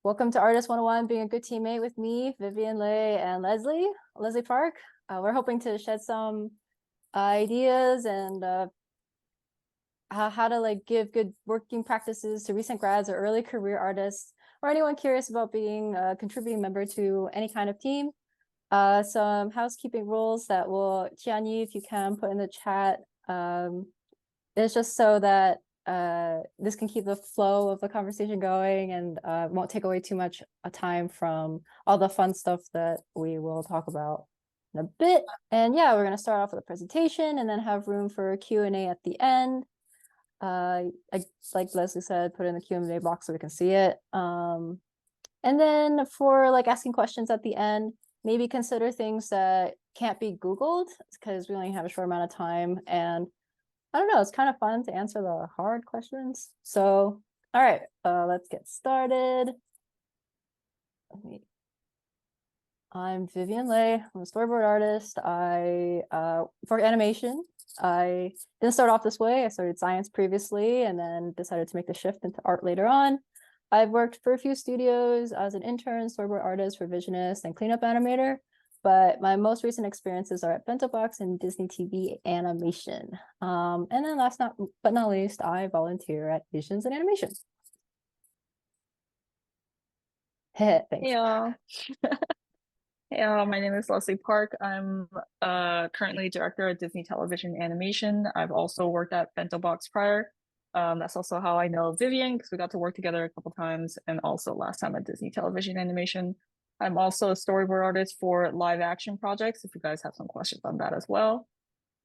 Welcome to Artist 101, being a good teammate with me, Vivian, Lei, and Leslie Park. We're hoping to shed some ideas and how to give good working practices to recent grads or early career artists, or anyone curious about being a contributing member to any kind of team. Some housekeeping rules that will, Tianyi, if you can put in the chat. It's just so that this can keep the flow of the conversation going and won't take away too much time from all the fun stuff that we will talk about in a bit. And yeah, we're going to start off with a presentation and then have room for Q&A at the end. Like Leslie said, put in the Q&A box so we can see it. And then for asking questions at the end, maybe consider things that can't be Googled because we only have a short amount of time. And I don't know, it's kind of fun to answer the hard questions. So, all right, let's get started. I'm Vivian Lei. I'm a storyboard artist. For animation, I didn't start off this way. I started science previously and then decided to make the shift into art later on. I've worked for a few studios as an intern, storyboard artist, revisionist, and cleanup animator. But my most recent experiences are at Bento Box and Disney TV animation. And then last but not least, I volunteer at Visions and Animation. Thanks. Hey, hey, my name is Leslie Park. I'm currently director at Disney Television Animation. I've also worked at Bento Box prior. That's also how I know Vivian because we got to work together a couple times, and also last time at Disney Television Animation. I'm also a storyboard artist for live action projects, if you guys have some questions on that as well.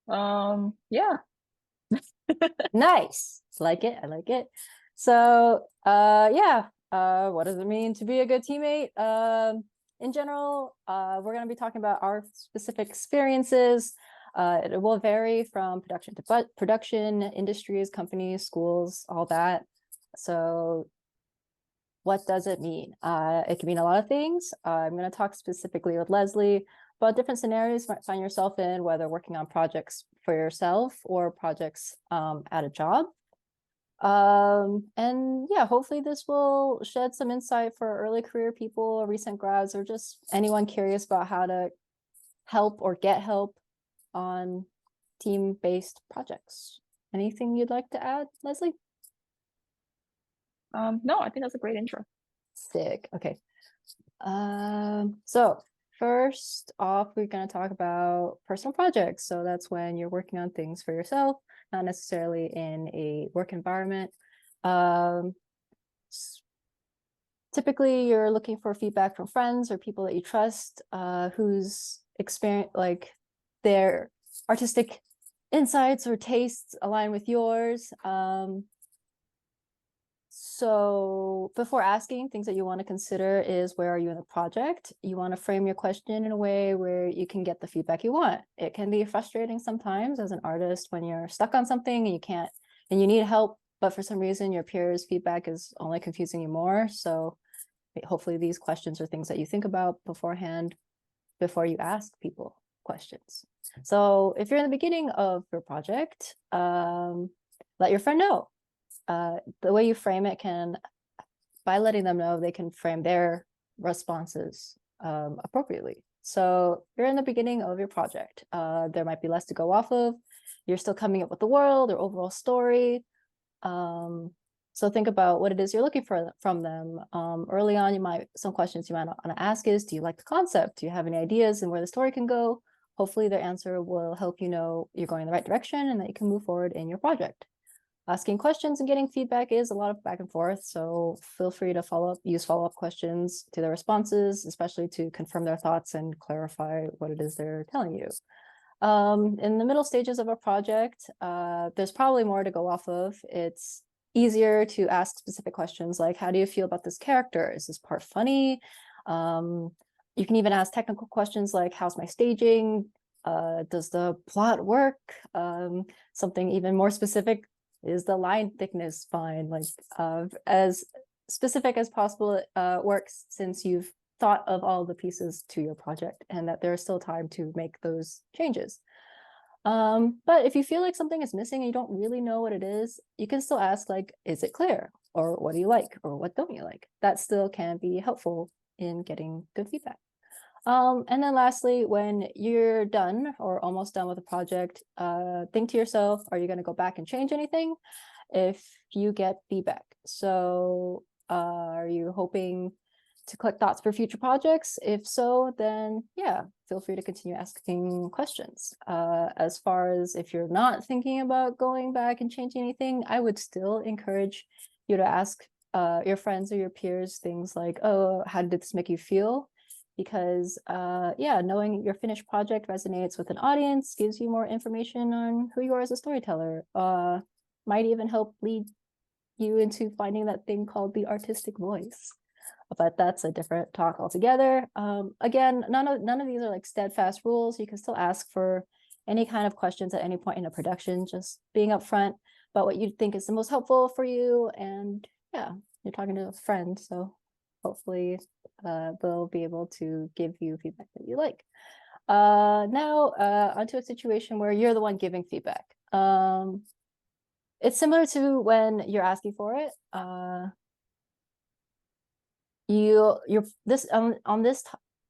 Yeah. Nice. I like it. So yeah, what does it mean to be a good teammate? In general, we're going to be talking about our specific experiences. It will vary from production to production, industries, companies, schools, all that. So what does it mean? It can mean a lot of things. I'm going to talk specifically with Leslie about different scenarios you might find yourself in, whether working on projects for yourself or projects at a job. And yeah, hopefully this will shed some insight for early career people, recent grads, or just anyone curious about how to help or get help on team-based projects. Anything you'd like to add, Leslie? No, I think that's a great intro. Sick. Okay. So first off, we're going to talk about personal projects. So that's when you're working on things for yourself, not necessarily in a work environment. Typically, you're looking for feedback from friends or people that you trust, whose experience, their artistic insights or tastes align with yours. So before asking, things that you want to consider is where are you in the project? You want to frame your question in a way where you can get the feedback you want. It can be frustrating sometimes as an artist when you're stuck on something and you need help, but for some reason your peers' feedback is only confusing you more. So hopefully these questions are things that you think about beforehand before you ask people questions. So if you're in the beginning of your project, let your friend know. The way you frame it by letting them know, they can frame their responses appropriately. So you're in the beginning of your project. There might be less to go off of. You're still coming up with the world or overall story. So think about what it is you're looking for from them. Early on, some questions you might want to ask is, do you like the concept? Do you have any ideas and where the story can go? Hopefully their answer will help you know you're going in the right direction and that you can move forward in your project. Asking questions and getting feedback is a lot of back and forth, so feel free to use follow-up questions to their responses, especially to confirm their thoughts and clarify what it is they're telling you. In the middle stages of a project, there's probably more to go off of. It's easier to ask specific questions like, how do you feel about this character? Is this part funny? You can even ask technical questions like, how's my staging? Does the plot work? Something even more specific, is the line thickness fine? As specific as possible works, since you've thought of all the pieces to your project and that there's still time to make those changes. But if you feel like something is missing and you don't really know what it is, you can still ask like, is it clear? Or what do you like? Or what don't you like? That still can be helpful in getting good feedback. And then lastly, when you're done or almost done with a project, think to yourself, are you going to go back and change anything if you get feedback? So are you hoping to collect thoughts for future projects? If so, then yeah, feel free to continue asking questions. As far as if you're not thinking about going back and changing anything, I would still encourage you to ask your friends or your peers things like, oh, how did this make you feel? Because yeah, knowing your finished project resonates with an audience gives you more information on who you are as a storyteller. Might even help lead you into finding that thing called the artistic voice. But that's a different talk altogether. Again, none of these are like steadfast rules. You can still ask for any kind of questions at any point in a production, just being upfront about what you think is the most helpful for you. And yeah, you're talking to a friend, so hopefully they'll be able to give you feedback that you like. Now onto a situation where you're the one giving feedback. It's similar to when you're asking for it. You're this on this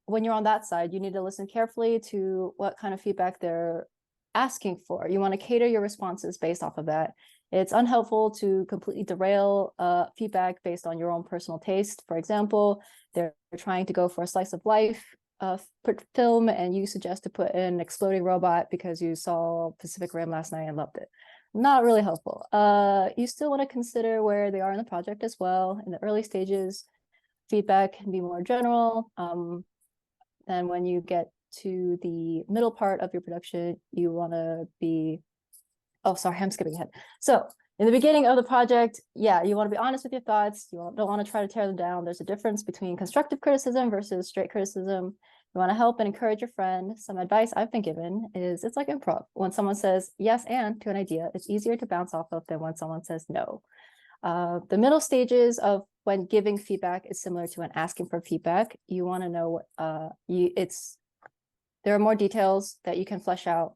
when you're on that side, you need to listen carefully to what kind of feedback they're asking for. You want to cater your responses based off of that. It's unhelpful to completely derail feedback based on your own personal taste. For example, they're trying to go for a slice of life film, and you suggest to put in an exploding robot because you saw Pacific Rim last night and loved it. Not really helpful. You still want to consider where they are in the project as well. In the early stages, feedback can be more general. Then when you get to the middle part of your production, you want to be, oh, sorry, I'm skipping ahead. So in the beginning of the project, yeah, you want to be honest with your thoughts. You don't want to try to tear them down. There's a difference between constructive criticism versus straight criticism. You want to help and encourage your friend. Some advice I've been given is it's like improv. When someone says yes and to an idea, it's easier to bounce off of than when someone says no. The middle stages of when giving feedback is similar to when asking for feedback. You want to know there are more details that you can flesh out,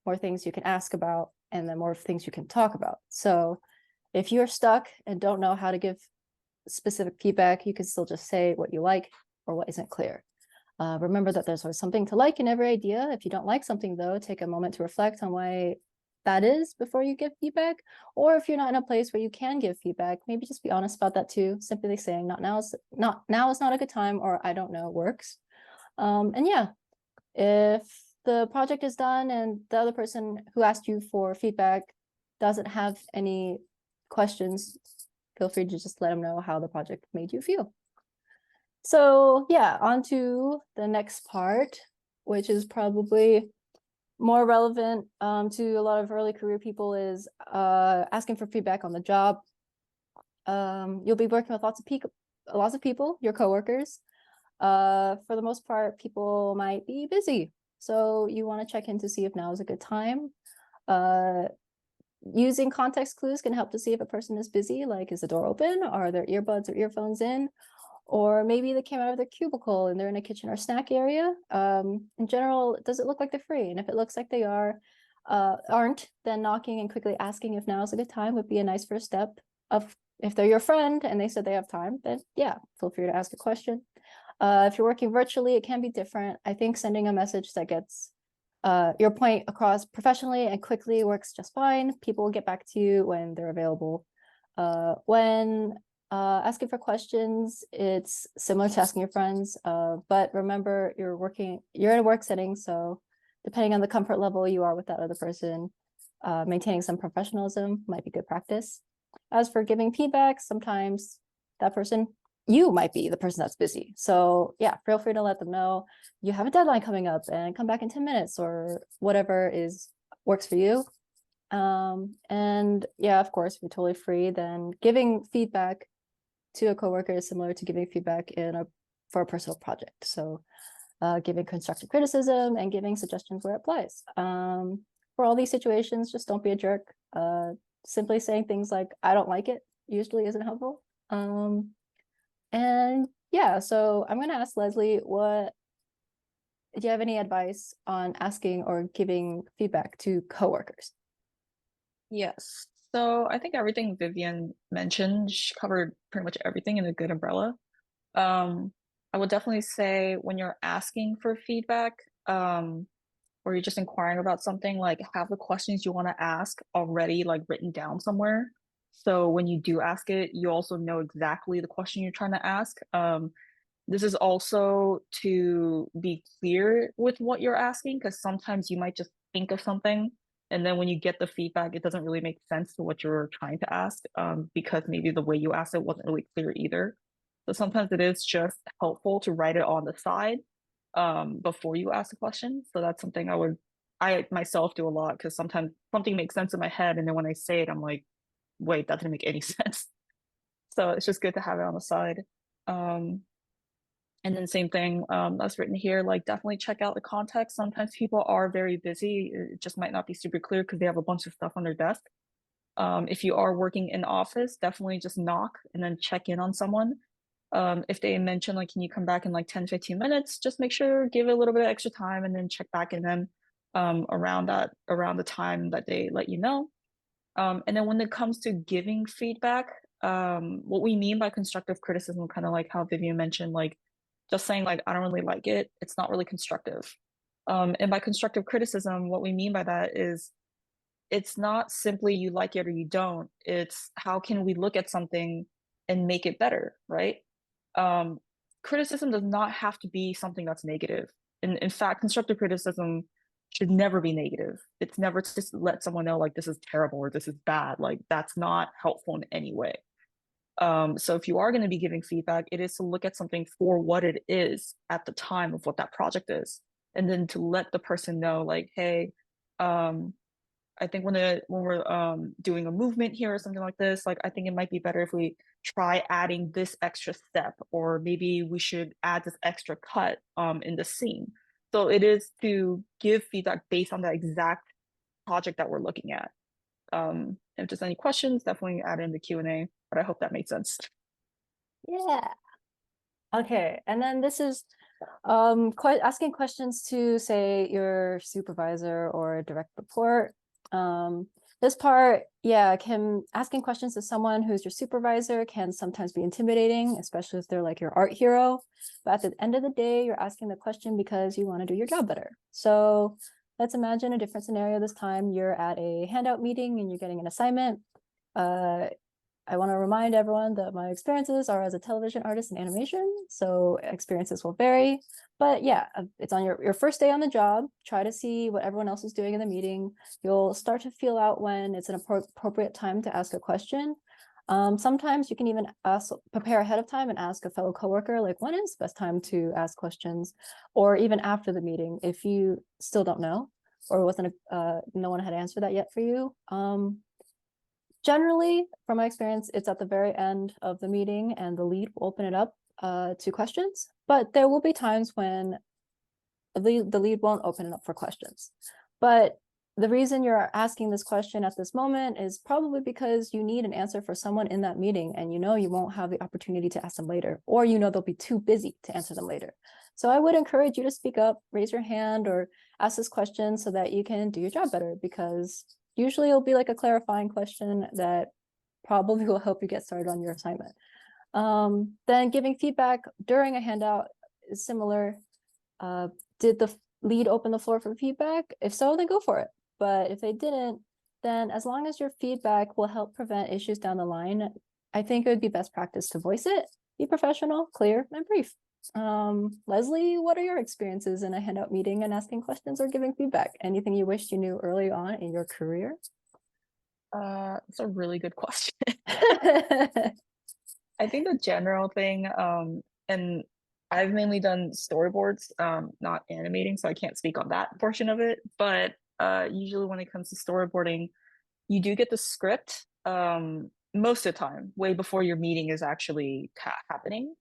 more things you can ask about, and then more things you can talk about. So if you're stuck and don't know how to give specific feedback, you can still just say what you like or what isn't clear. Remember that there's always something to like in every idea. If you don't like something, though, take a moment to reflect on why that is before you give feedback. Or if you're not in a place where you can give feedback, maybe just be honest about that too. Simply saying now is not a good time, or I don't know, works. And yeah, if the project is done and the other person who asked you for feedback doesn't have any questions, feel free to just let them know how the project made you feel. So yeah, on to the next part, which is probably more relevant to a lot of early career people, is asking for feedback on the job. You'll be working with lots of people, your coworkers. For the most part, people might be busy. So you want to check in to see if now is a good time. Using context clues can help to see if a person is busy, like is the door open? Are there earbuds or earphones in? Or maybe they came out of their cubicle and they're in a kitchen or snack area. In general, does it look like they're free? And if it looks like they aren't, then knocking and quickly asking if now is a good time would be a nice first step. If they're your friend and they said they have time, then yeah, feel free to ask a question. If you're working virtually, it can be different. I think sending a message that gets your point across professionally and quickly works just fine. People will get back to you when they're available. When asking for questions, it's similar to asking your friends, but remember you're in a work setting, so depending on the comfort level you are with that other person, maintaining some professionalism might be good practice. As for giving feedback, sometimes you might be the person that's busy. So yeah, feel free to let them know you have a deadline coming up and come back in 10 minutes or whatever works for you. And yeah, of course, if you're totally free, then giving feedback to a coworker is similar to giving feedback for a personal project. So giving constructive criticism and giving suggestions where it applies. For all these situations, just don't be a jerk. Simply saying things like, I don't like it, usually isn't helpful. And yeah, so I'm going to ask Leslie, what do you have any advice on asking or giving feedback to coworkers? Yes. So I think everything Vivian mentioned, she covered pretty much everything in a good umbrella. Um, I would definitely say when you're asking for feedback, or you're just inquiring about something, like have the questions you want to ask already like written down somewhere. So when you do ask it, you also know exactly the question you're trying to ask. This is also to be clear with what you're asking, because sometimes you might just think of something, and then when you get the feedback, it doesn't really make sense to what you're trying to ask, because maybe the way you asked it wasn't really clear either. So sometimes it is just helpful to write it on the side, before you ask a question. So that's something I myself do a lot, because sometimes something makes sense in my head, and then when I say it, I'm like, wait, that didn't make any sense. So it's just good to have it on the side. Um, and then same thing, that's written here, like definitely check out the context. Sometimes people are very busy. It just might not be super clear because they have a bunch of stuff on their desk. If you are working in office, definitely just knock and then check in on someone. If they mention like, can you come back in like 10, 15 minutes, just make sure, give it a little bit of extra time and then check back in them around the time that they let you know. And then when it comes to giving feedback, what we mean by constructive criticism, kind of like how Vivian mentioned, like just saying like, I don't really like it, it's not really constructive. And by constructive criticism, what we mean by that is it's not simply you like it or you don't. It's how can we look at something and make it better, right? Um, Criticism does not have to be something that's negative. In fact, constructive criticism should never be negative. It's never to just let someone know like this is terrible or this is bad. Like that's not helpful in any way. So if you are going to be giving feedback, it is to look at something for what it is at the time of what that project is, and then to let the person know, like, hey, um, I think when we're doing a movement here or something like this, like I think it might be better if we try adding this extra step, or maybe we should add this extra cut in the scene. So it is to give feedback based on that exact project that we're looking at. If there's any questions, definitely add in the Q&A, but I hope that made sense. Yeah. Okay, and then this is asking questions to, say, your supervisor or direct report. This part, yeah, asking questions to someone who's your supervisor can sometimes be intimidating, especially if they're like your art hero. But at the end of the day, you're asking the question because you want to do your job better. So let's imagine a different scenario this time. You're at a handout meeting and you're getting an assignment. I want to remind everyone that my experiences are as a television artist in animation, so experiences will vary. But yeah, it's on your first day on the job. Try to see what everyone else is doing in the meeting. You'll start to feel out when it's an appropriate time to ask a question. Sometimes you can even prepare ahead of time and ask a fellow coworker, like, when is the best time to ask questions? Or even after the meeting, if you still don't know, or no one had answered that yet for you. Generally, from my experience, it's at the very end of the meeting and the lead will open it up to questions, but there will be times when the lead won't open it up for questions. But the reason you're asking this question at this moment is probably because you need an answer for someone in that meeting, and you know you won't have the opportunity to ask them later, or you know they'll be too busy to answer them later. So I would encourage you to speak up, raise your hand, or ask this question so that you can do your job better, because usually it'll be like a clarifying question that probably will help you get started on your assignment. Then giving feedback during a handout is similar. Did the lead open the floor for feedback? If so, then go for it. But if they didn't, then as long as your feedback will help prevent issues down the line, I think it would be best practice to voice it, be professional, clear, and brief. Leslie, what are your experiences in a handout meeting and asking questions or giving feedback? Anything you wished you knew early on in your career? It's a really good question. I think the general thing, and I've mainly done storyboards, not animating, so I can't speak on that portion of it. But usually when it comes to storyboarding, you do get the script most of the time, way before your meeting is actually happening.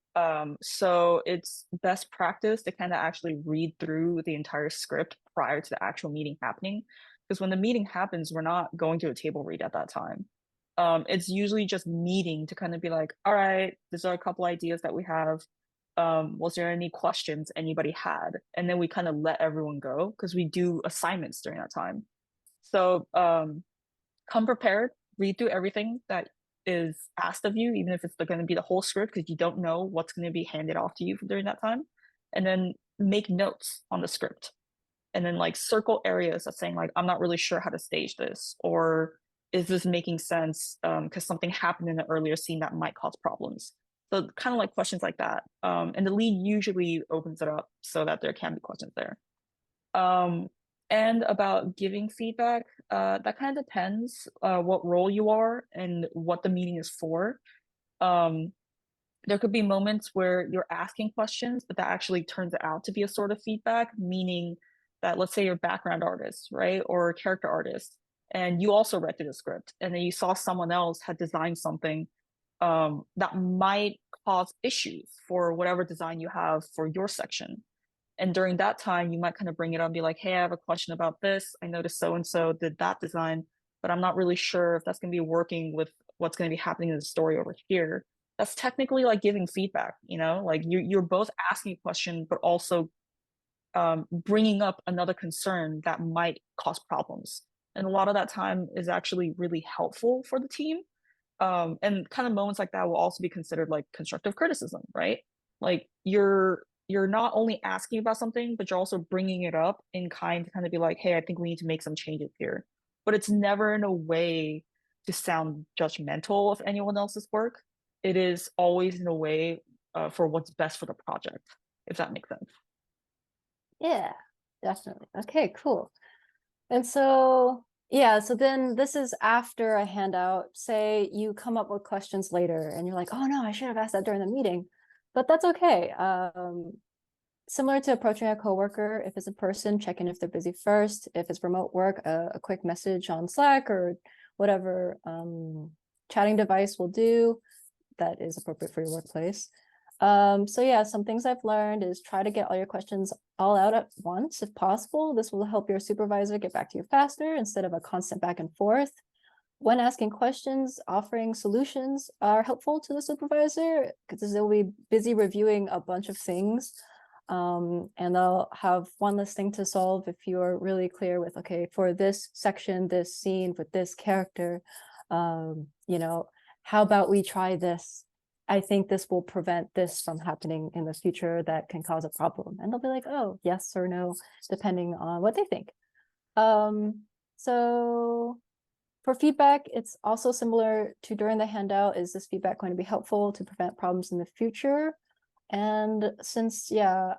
So it's best practice to kind of actually read through the entire script prior to the actual meeting happening. Because when the meeting happens, we're not going to a table read at that time. It's usually just meeting to kind of be like, all right, these are a couple ideas that we have. Was there any questions anybody had? And then we kind of let everyone go because we do assignments during that time. So come prepared, read through everything that is asked of you, even if it's going to be the whole script, because you don't know what's going to be handed off to you during that time. And then make notes on the script. And then like circle areas of saying like, I'm not really sure how to stage this, or is this making sense? Because something happened in the earlier scene that might cause problems. So kind of like questions like that. And the lead usually opens it up so that there can be questions there. And about giving feedback, that kind of depends what role you are and what the meeting is for. There could be moments where you're asking questions, but that actually turns out to be a sort of feedback, meaning that let's say you're a background artist, right, or a character artist, and you also read through the script, and then you saw someone else had designed something that might cause issues for whatever design you have for your section. And during that time, you might kind of bring it up and be like, hey, I have a question about this. I noticed so and so did that design, but I'm not really sure if that's going to be working with what's going to be happening in the story over here. That's technically like giving feedback, you know, like you're both asking a question, but also bringing up another concern that might cause problems. And a lot of that time is actually really helpful for the team. And kind of moments like that will also be considered like constructive criticism, right? Like you're not only asking about something, but you're also bringing it up in kind to kind of be like, hey, I think we need to make some changes here. But it's never in a way to sound judgmental of anyone else's work. It is always in a way for what's best for the project, if that makes sense. Yeah, definitely. Okay, cool. And so, yeah, so then this is after a handout. Say you come up with questions later and you're like, oh no, I should have asked that during the meeting, but that's okay. Similar to approaching a coworker, if it's a person, check in if they're busy first. If it's remote work, a quick message on Slack or whatever chatting device will do that is appropriate for your workplace. So yeah, some things I've learned is try to get all your questions all out at once if possible. This will help your supervisor get back to you faster instead of a constant back and forth. When asking questions, offering solutions are helpful to the supervisor because they'll be busy reviewing a bunch of things. And they'll have one less thing to solve if you're really clear with, okay, for this section, this scene, with this character, you know, how about we try this? I think this will prevent this from happening in the future that can cause a problem. And they'll be like, oh, yes or no, depending on what they think. So for feedback, it's also similar to during the handout. Is this feedback going to be helpful to prevent problems in the future? And since, yeah,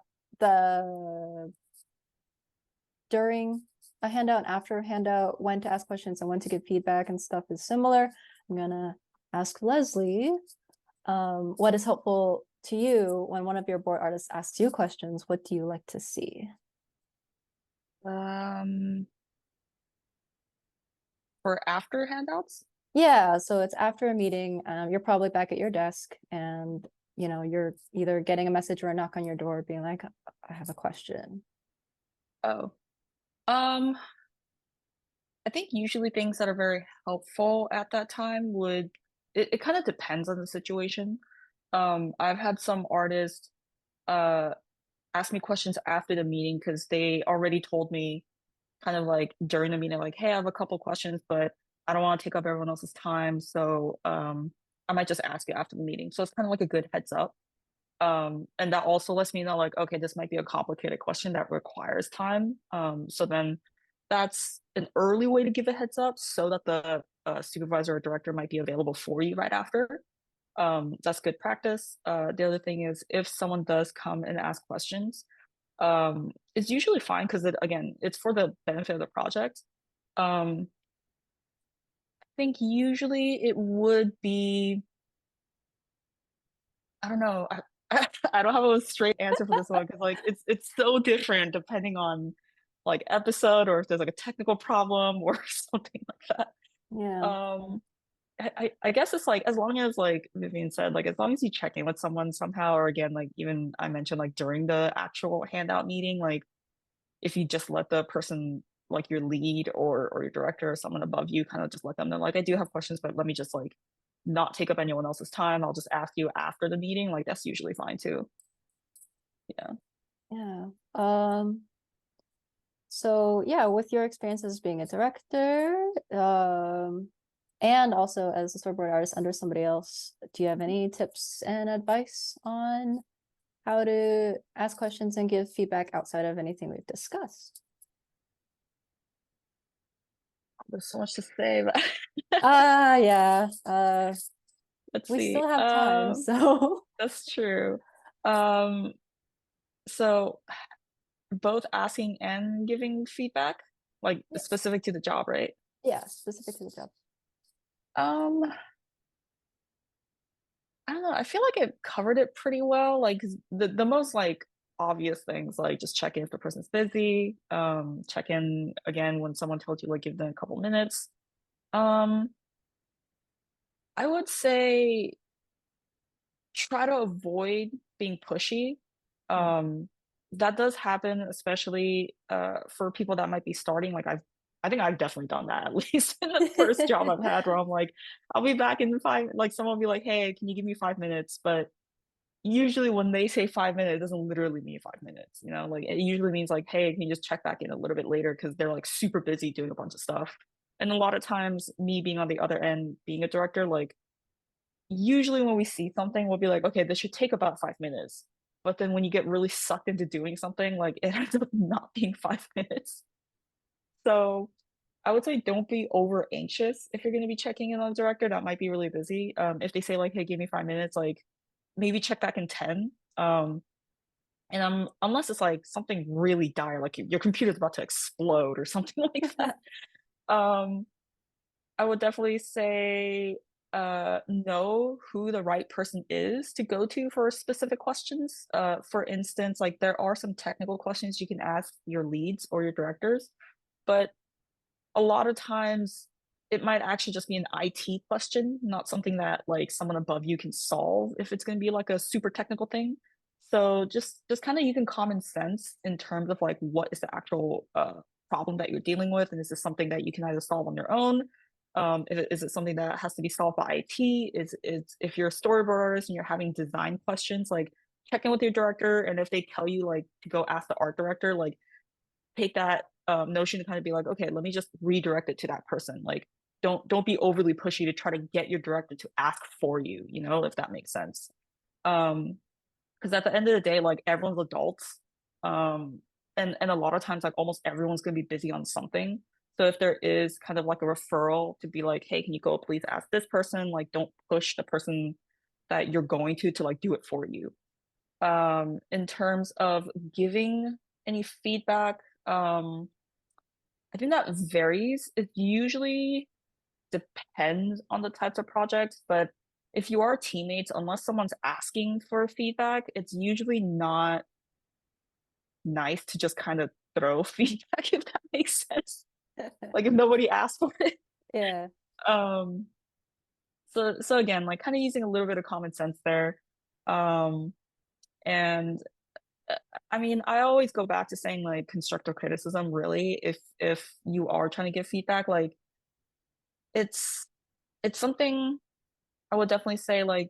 during a handout and after a handout, when to ask questions and when to give feedback and stuff is similar, I'm gonna ask Leslie, what is helpful to you when one of your board artists asks you questions? What do you like to see? For after handouts? Yeah, so it's after a meeting. You're probably back at your desk and you know, you're either getting a message or a knock on your door being like, I have a question. Oh, I think usually things that are very helpful at that time would, it kind of depends on the situation. I've had some artists ask me questions after the meeting because they already told me kind of like during the meeting, like, hey, I have a couple questions, but I don't want to take up everyone else's time. So I might just ask you after the meeting. So it's kind of like a good heads up. And that also lets me know like, okay, this might be a complicated question that requires time. So then that's an early way to give a heads up so that the supervisor or director might be available for you right after. That's good practice. The other thing is if someone does come and ask questions, it's usually fine because again, it's for the benefit of the project. I think usually it would be, I don't know. I don't have a straight answer for this one because like it's so different depending on like episode or if there's like a technical problem or something like that. Yeah. Um, I guess it's like as long as like Vivian said, like as long as you check in with someone somehow, or again, like even I mentioned like during the actual handout meeting, like if you just let the person like your lead or your director or someone above you kind of just let them know like I do have questions, but let me just like not take up anyone else's time. I'll just ask you after the meeting. Like that's usually fine too. Yeah. Yeah. So yeah, with your experiences as being a director, and also as a storyboard artist under somebody else, do you have any tips and advice on how to ask questions and give feedback outside of anything we've discussed? There's so much to say, but Yeah. let's We see. still have time, so That's true. Um, so both asking and giving feedback, like yes. specific to the job, right? Yeah, specific to the job. Um, I don't know. I feel like it covered it pretty well. Like the most like obvious things, like just check in if the person's busy. Check in again when someone told you, like give them a couple minutes. Um, I would say try to avoid being pushy. Mm. That does happen, especially for people that might be starting. I think I've definitely done that, at least in the first job I've had, where I'm like, I'll be back in five, like someone will be like, hey, can you give me 5 minutes? But usually when they say 5 minutes, it doesn't literally mean 5 minutes, you know, like it usually means like, hey, can you just check back in a little bit later because they're like super busy doing a bunch of stuff. And a lot of times, me being on the other end, being a director, like usually when we see something, we'll be like, okay, this should take about 5 minutes. But then when you get really sucked into doing something, like it ends up not being 5 minutes. So I would say don't be over anxious if you're going to be checking in on a director that might be really busy. If they say like, hey, give me 5 minutes, like maybe check back in 10. And unless it's like something really dire, like your computer's about to explode or something like that. Um, I would definitely say know who the right person is to go to for specific questions. For instance, like there are some technical questions you can ask your leads or your directors, but a lot of times it might actually just be an IT question, not something that like someone above you can solve if it's going to be like a super technical thing. So just kind of using common sense in terms of like what is the actual problem that you're dealing with, and is this something that you can either solve on your own? Is it something that has to be solved by IT? Is if you're a storyboard artist and you're having design questions, like check in with your director, and if they tell you like to go ask the art director, like take that notion to kind of be like, okay, let me just redirect it to that person. Like, don't be overly pushy to try to get your director to ask for you, you know, if that makes sense. Because at the end of the day, like everyone's adults, um, and a lot of times, like almost everyone's gonna be busy on something. So if there is kind of like a referral to be like, hey, can you go please ask this person? Like, don't push the person that you're going to like do it for you. In terms of giving any feedback, I think that varies. It usually depends on the types of projects, but if you are teammates, unless someone's asking for feedback, it's usually not nice to just kind of throw feedback, if that makes sense. Like if nobody asked for it. Yeah. Um, so again, like kind of using a little bit of common sense there. Um, and uh, I mean, I always go back to saying like constructive criticism, really, if you are trying to give feedback, like it's it's something I would definitely say like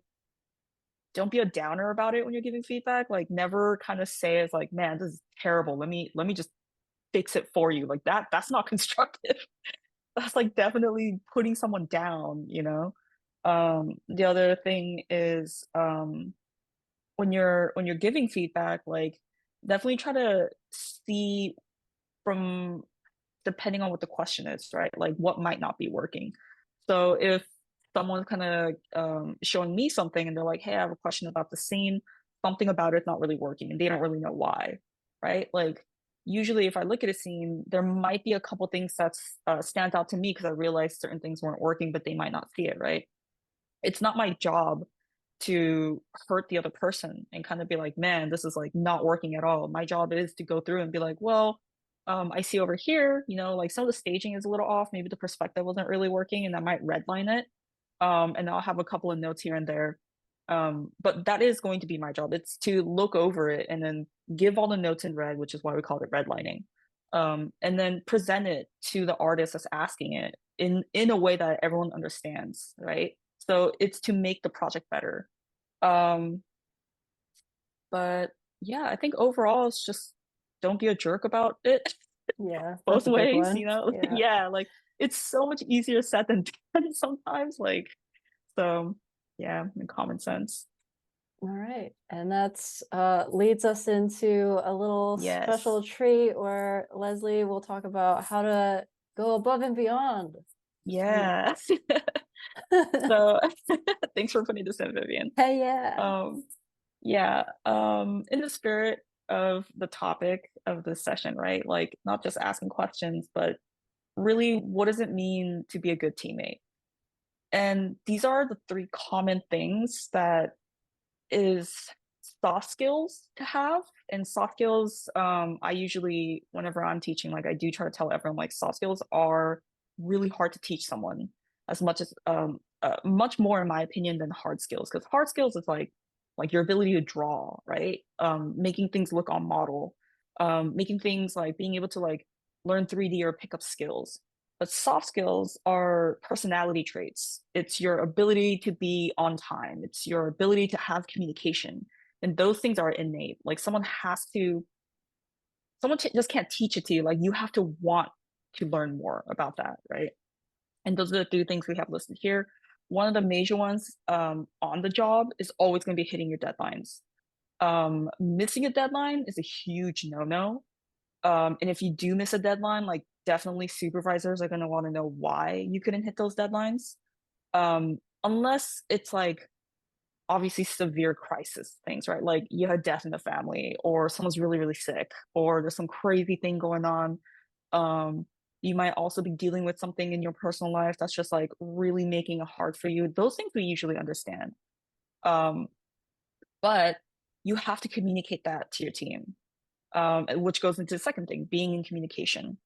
don't be a downer about it when you're giving feedback. Like never kind of say it's like, man, this is terrible. Let me just fix it for you. Like that's not constructive. That's like definitely putting someone down, you know? The other thing is when you're giving feedback, like definitely try to see from depending on what the question is, right? Like what might not be working. So if someone's kind of showing me something and they're like, hey, I have a question about the scene, something about it's not really working and they don't really know why, right? Like usually if I look at a scene, there might be a couple things that stands out to me because I realized certain things weren't working, but they might not see it, right? It's not my job to hurt the other person and kind of be like, man, this is like not working at all. My job is to go through and be like, well, I see over here, you know, like some of the staging is a little off. Maybe the perspective wasn't really working, and I might redline it. And I'll have a couple of notes here and there. But that is going to be my job. It's to look over it and then give all the notes in red, which is why we call it redlining. And then present it to the artist that's asking it in a way that everyone understands, right? So it's to make the project better. Um, but yeah, I think overall it's just don't be a jerk about it Yeah, that's both a big ways, one. Yeah. yeah, like it's so much easier said than done sometimes, so yeah, and common sense. All right. And that's leads us into a little Yes. special treat where Leslie will talk about how to go above and beyond. Sweet. Yeah. So thanks for putting this in, Vivian. Hey, yeah. Um, yeah, in the spirit of the topic of this session, right? Like not just asking questions, but really what does it mean to be a good teammate? And these are the three common things that is soft skills to have. And soft skills, I usually, whenever I'm teaching, like I do try to tell everyone, like soft skills are really hard to teach someone as much as much more in my opinion than hard skills. Because hard skills is like your ability to draw, right? Making things look on model, making things like being able to like learn 3D or pick up skills. But soft skills are personality traits. It's your ability to be on time. It's your ability to have communication. And those things are innate. Like someone just can't teach it to you. Like you have to want to learn more about that, right? And those are the three things we have listed here. One of the major ones on the job is always going to be hitting your deadlines. Missing a deadline is a huge no-no. And if you do miss a deadline, like definitely supervisors are going to want to know why you couldn't hit those deadlines. Unless it's like obviously severe crisis things, right? Like you had death in the family, or someone's really, really sick, or there's some crazy thing going on. Um, you might also be dealing with something in your personal life that's just like really making it hard for you. Those things we usually understand. Um, but you have to communicate that to your team, which goes into the second thing, being in communication.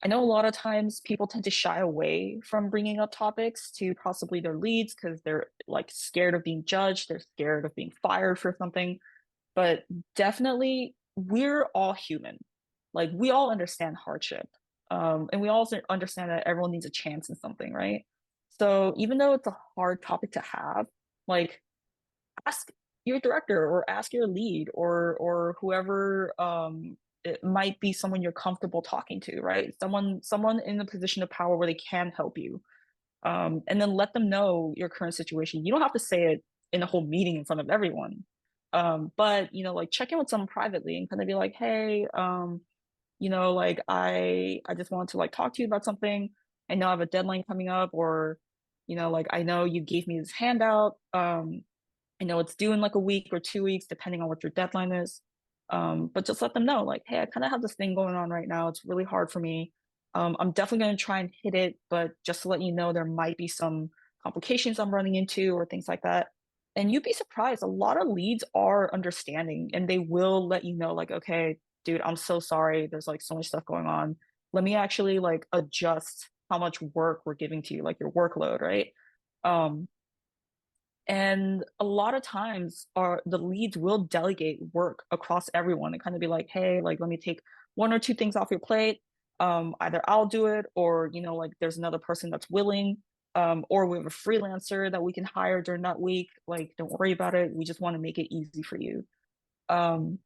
I know a lot of times people tend to shy away from bringing up topics to possibly their leads because they're like scared of being judged, they're scared of being fired for something. But definitely, we're all human. Like we all understand hardship, and we also understand that everyone needs a chance in something, right? So even though it's a hard topic to have, like ask your director or ask your lead or whoever it might be someone you're comfortable talking to, right? Someone in a position of power where they can help you. And then let them know your current situation. You don't have to say it in a whole meeting in front of everyone. But like check in with someone privately and kind of be like, hey, like I just want to like talk to you about something. I know I have a deadline coming up, or like I know you gave me this handout. I know it's due in like a week or 2 weeks, depending on what your deadline is. But just let them know, like, hey, I kind of have this thing going on right now. It's really hard for me. I'm definitely going to try and hit it, but just to let you know, there might be some complications I'm running into or things like that. And you'd be surprised. A lot of leads are understanding and they will let you know, like, okay, dude, I'm so sorry. There's like so much stuff going on. Let me actually like adjust how much work we're giving to you, like your workload, right? Um, and a lot of times the leads will delegate work across everyone and kind of be like, hey, like let me take one or two things off your plate. Either I'll do it or, like there's another person that's willing. Or we have a freelancer that we can hire during that week. Like, don't worry about it. We just want to make it easy for you. Um,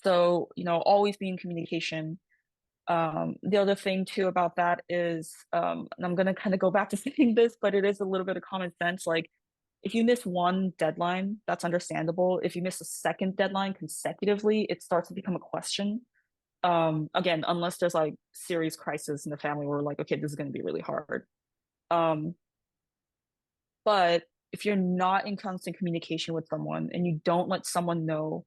so, always be in communication. The other thing too about that is, and I'm gonna kind of go back to saying this, but it is a little bit of common sense. Like if you miss one deadline, that's understandable. If you miss a second deadline consecutively, it starts to become a question. Again, unless there's like serious crisis in the family where like, okay, this is gonna be really hard. Um, but if you're not in constant communication with someone and you don't let someone know,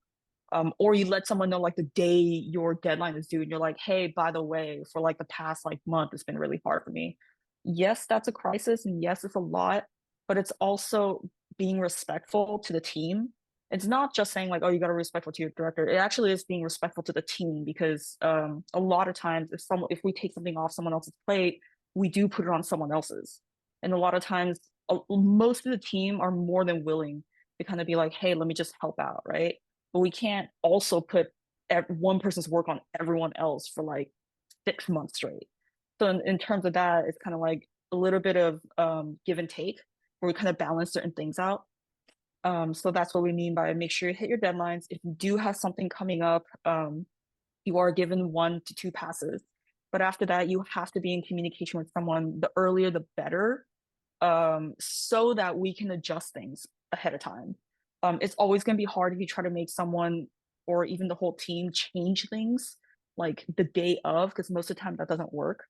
or you let someone know like the day your deadline is due and you're like, hey, by the way, for like the past like month, it's been really hard for me. Yes, that's a crisis and yes, it's a lot, but it's also being respectful to the team. It's not just saying like, oh, you got to be respectful to your director. It actually is being respectful to the team because a lot of times if we take something off someone else's plate, we do put it on someone else's. And a lot of times most of the team are more than willing to kind of be like, hey, let me just help out, right? But we can't also put one person's work on everyone else for like 6 months straight. So in terms of that, it's kind of like a little bit of give and take where we kind of balance certain things out. So that's what we mean by make sure you hit your deadlines. If you do have something coming up, you are given 1 to 2 passes. But after that, you have to be in communication with someone. The earlier, the better, so that we can adjust things ahead of time. It's always going to be hard if you try to make someone or even the whole team change things like the day of, because most of the time that doesn't work.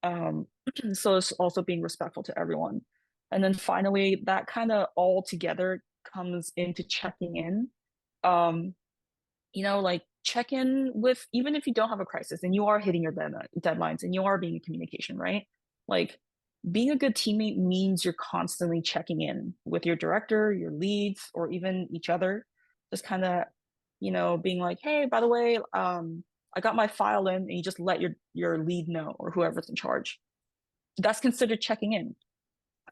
Um, so it's also being respectful to everyone. And then finally, that kind of all together comes into checking in. Um, like check in with, even if you don't have a crisis and you are hitting your deadlines and you are being in communication, right? Like being a good teammate means you're constantly checking in with your director, your leads, or even each other. Just kind of, being like, hey, by the way, I got my file in, and you just let your lead know or whoever's in charge. That's considered checking in.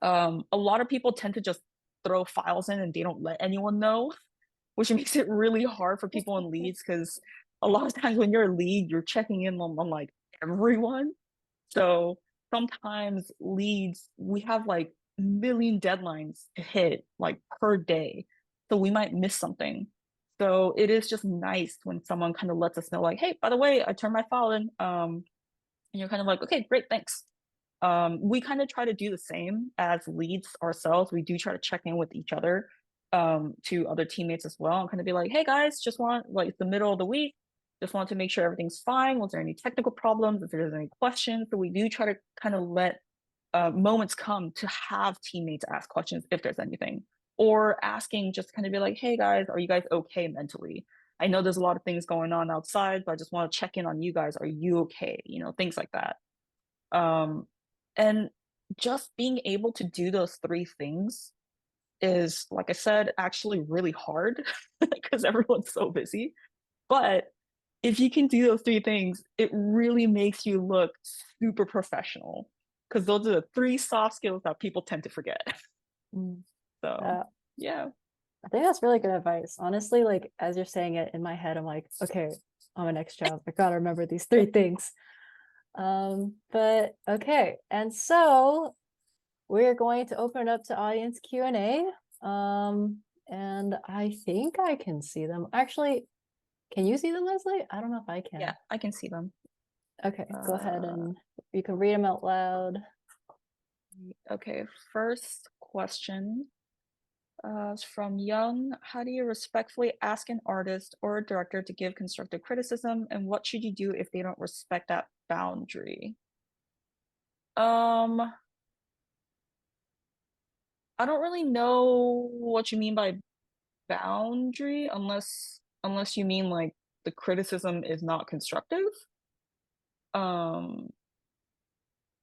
A lot of people tend to just throw files in and they don't let anyone know, which makes it really hard for people in leads because a lot of times when you're a lead, you're checking in on like everyone. So sometimes leads, we have like a million deadlines to hit like per day. So we might miss something. So it is just nice when someone kind of lets us know, like, hey, by the way, I turned my file in. And you're kind of like, okay, great, thanks. We kind of try to do the same as leads ourselves. We do try to check in with each other, to other teammates as well, and kind of be like, hey guys, just want like it's the middle of the week, just want to make sure everything's fine. Was there any technical problems? If there's any questions, so we do try to kind of let moments come to have teammates ask questions if there's anything, or asking just kind of be like, hey guys, are you guys okay mentally? I know there's a lot of things going on outside, but I just want to check in on you guys. Are you okay? Things like that. Um, and just being able to do those 3 things is, like I said, actually really hard because everyone's so busy. But if you can do those 3 things, it really makes you look super professional because those are the 3 soft skills that people tend to forget. Mm. So, Uh, yeah. I think that's really good advice. Honestly, like as you're saying it in my head, I'm like, okay, on my next job, I gotta remember these 3 things. But okay, and so we're going to open it up to audience Q&A. And I think I can see them. Actually, can you see them, Leslie? I don't know if I can. Yeah, I can see them. Okay, go ahead and you can read them out loud. Okay, first question. It's from Young. How do you respectfully ask an artist or a director to give constructive criticism, and what should you do if they don't respect that boundary? I don't really know what you mean by boundary unless you mean like the criticism is not constructive. Um,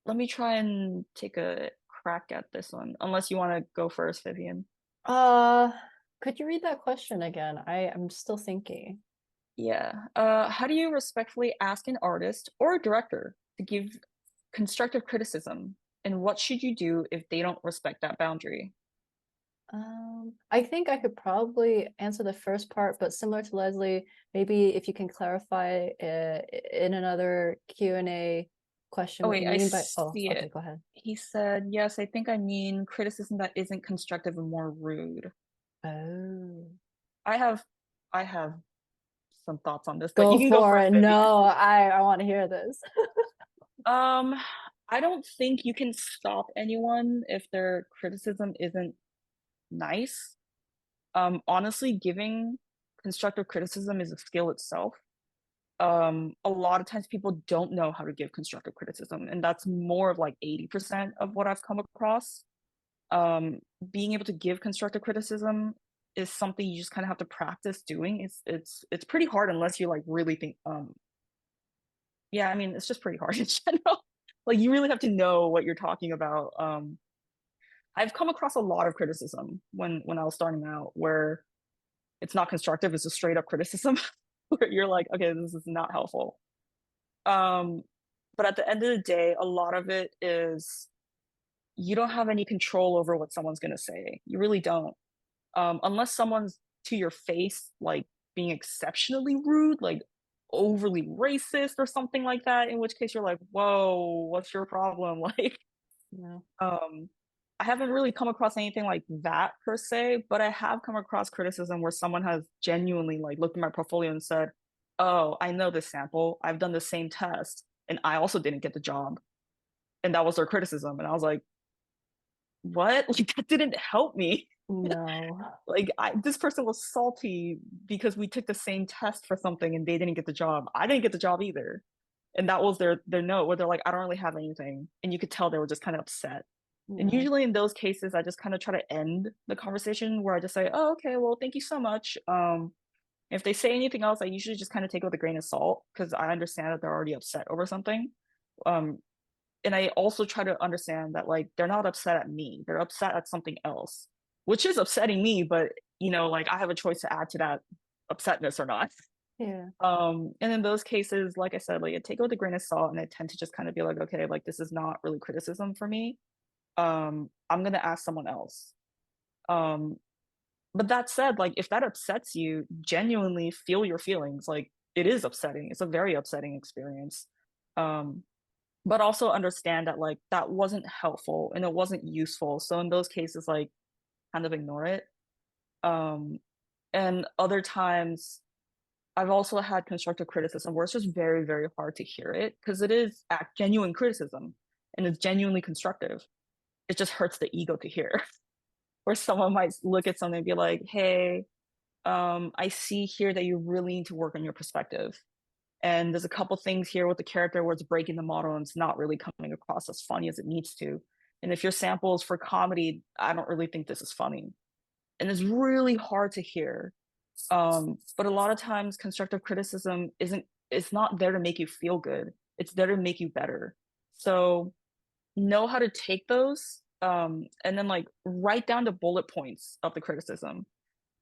Let me try and take a crack at this one, unless you want to go first, Vivian. Uh, could you read that question again? I'm still thinking. Yeah. How do you respectfully ask an artist or a director to give constructive criticism? And what should you do if they don't respect that boundary? I think I could probably answer the first part, but similar to Leslie, maybe if you can clarify in another Q&A question Oh, what wait, you I mean by, oh, see okay, it. go ahead. He said, yes, I think I mean criticism that isn't constructive and more rude. Oh, I have I have some thoughts on this, but you go can go for first, it. Vivian. No, I want to hear this. Um, I don't think you can stop anyone if their criticism isn't nice. Honestly, giving constructive criticism is a skill itself. A lot of times people don't know how to give constructive criticism, and that's more of like 80% of what I've come across. Um, Being able to give constructive criticism is something you just kind of have to practice doing. It's pretty hard unless you like really think, yeah, I mean, it's just pretty hard in general. Like you really have to know what you're talking about. I've come across a lot of criticism when I was starting out where it's not constructive, it's a straight up criticism where you're like, okay, this is not helpful. Um, but at the end of the day, a lot of it is you don't have any control over what someone's gonna say. You really don't. Unless someone's to your face, like being exceptionally rude, like overly racist or something like that, in which case you're like, whoa, what's your problem? Like, No. um, I haven't really come across anything like that per se, but I have come across criticism where someone has genuinely like looked at my portfolio and said, "Oh, I know this sample. I've done the same test, and I also didn't get the job." And that was their criticism. And I was like, "What? Like that didn't help me." No. Like this person was salty because we took the same test for something and they didn't get the job. I didn't get the job either. And that was their note where they're like, I don't really have anything. And you could tell they were just kind of upset. And Yeah. usually in those cases, I just kind of try to end the conversation where I just say, oh, okay, well, thank you so much. If they say anything else, I usually just kind of take it with a grain of salt because I understand that they're already upset over something. Um, and I also try to understand that like they're not upset at me, they're upset at something else, which is upsetting me, but like I have a choice to add to that upsetness or not. Yeah. And in those cases, like I said, like I take it with a grain of salt and I tend to just kind of be like, okay, like this is not really criticism for me. I'm gonna ask someone else. Um, but that said, like if that upsets you, genuinely feel your feelings. Like it is upsetting. It's a very upsetting experience. Um, but also understand that like that wasn't helpful and it wasn't useful. So in those cases, like kind of ignore it. Um, and other times I've also had constructive criticism where it's just very, very hard to hear it because it is genuine criticism and it's genuinely constructive. It just hurts the ego to hear. Where someone might look at something and be like, hey, I see here that you really need to work on your perspective. And there's a couple things here with the character where it's breaking the model and it's not really coming across as funny as it needs to. And if your sample is for comedy, I don't really think this is funny. And it's really hard to hear. But a lot of times constructive criticism isn't it's not there to make you feel good. It's there to make you better. So know how to take those and then like write down the bullet points of the criticism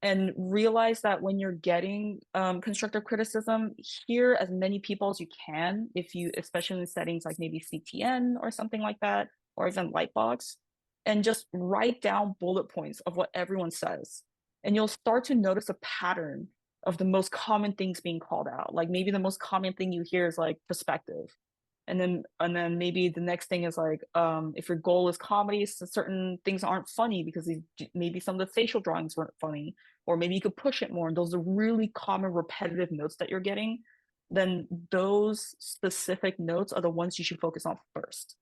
and realize that when you're getting constructive criticism, hear as many people as you can, if you, especially in settings like maybe CTN or something like that, or even Lightbox, and just write down bullet points of what everyone says. And you'll start to notice a pattern of the most common things being called out. Like maybe the most common thing you hear is like perspective, and then maybe the next thing is like if your goal is comedy, so certain things aren't funny because maybe some of the facial drawings weren't funny, or maybe you could push it more, and those are really common repetitive notes that you're getting. Then those specific notes are the ones you should focus on first,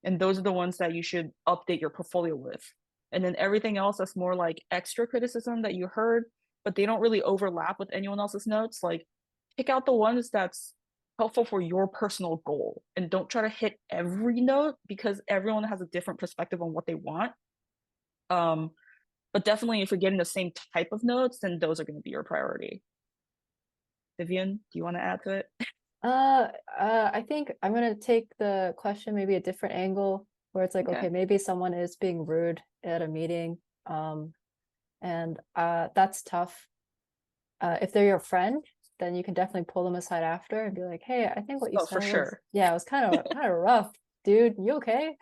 and those are the ones that you should update your portfolio with. And then everything else that's more like extra criticism that you heard but they don't really overlap with anyone else's notes, like pick out the ones that's helpful for your personal goal and don't try to hit every note because everyone has a different perspective on what they want. um but definitely if you're getting the same type of notes, then those are going to be your priority. Vivian, do you want to add to it? I think I'm gonna take the question maybe a different angle where it's like, Okay. okay, maybe someone is being rude at a meeting, and that's tough. If they're your friend, then you can definitely pull them aside after and be like, hey, I think what you Oh, said for was, sure. yeah, it was kind of rough, dude. You okay?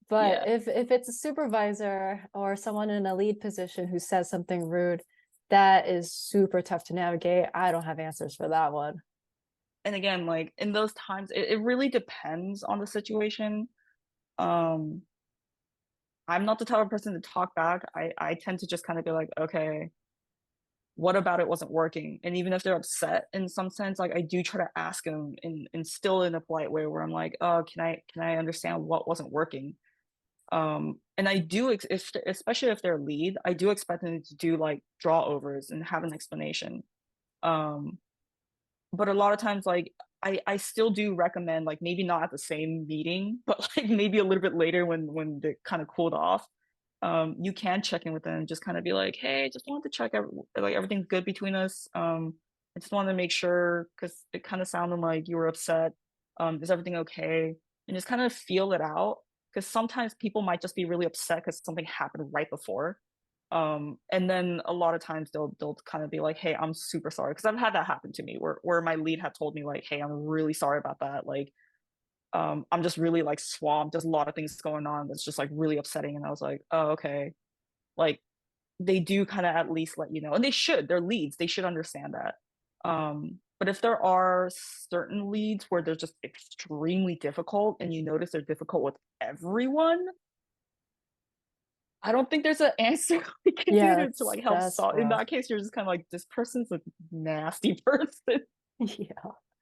But Yeah. if it's a supervisor or someone in a lead position who says something rude, that is super tough to navigate. I don't have answers for that one. And again, like in those times it really depends on the situation. um I'm not the type of person to talk back. I tend to just kind of be like, okay, what about it wasn't working? And even if they're upset in some sense, like I do try to ask them in still in a polite way where I'm like, oh, can I understand what wasn't working? And I do especially if they're lead, I do expect them to do like draw overs and have an explanation. Um, but a lot of times like I still do recommend like maybe not at the same meeting, but like maybe a little bit later when they kind of cooled off. You can check in with them and just kind of be like, hey, just wanted to check like everything's good between us. I just wanted to make sure because it kind of sounded like you were upset. Is everything okay? And just kind of feel it out because sometimes people might just be really upset because something happened right before. And then a lot of times they'll kind of be like, hey, I'm super sorry, because I've had that happen to me where my lead had told me like, hey, I'm really sorry about that, like I'm just really like swamped, there's a lot of things going on that's just like really upsetting. And I was like, oh, okay. Like they do kind of at least let you know, and they should, they're leads, they should understand that. But if there are certain leads where they're just extremely difficult and you notice they're difficult with everyone, I don't think there's an answer we can do Yeah, to like help that's solve. In rough. that case, you're just kind of like, this person's a nasty person. Yeah.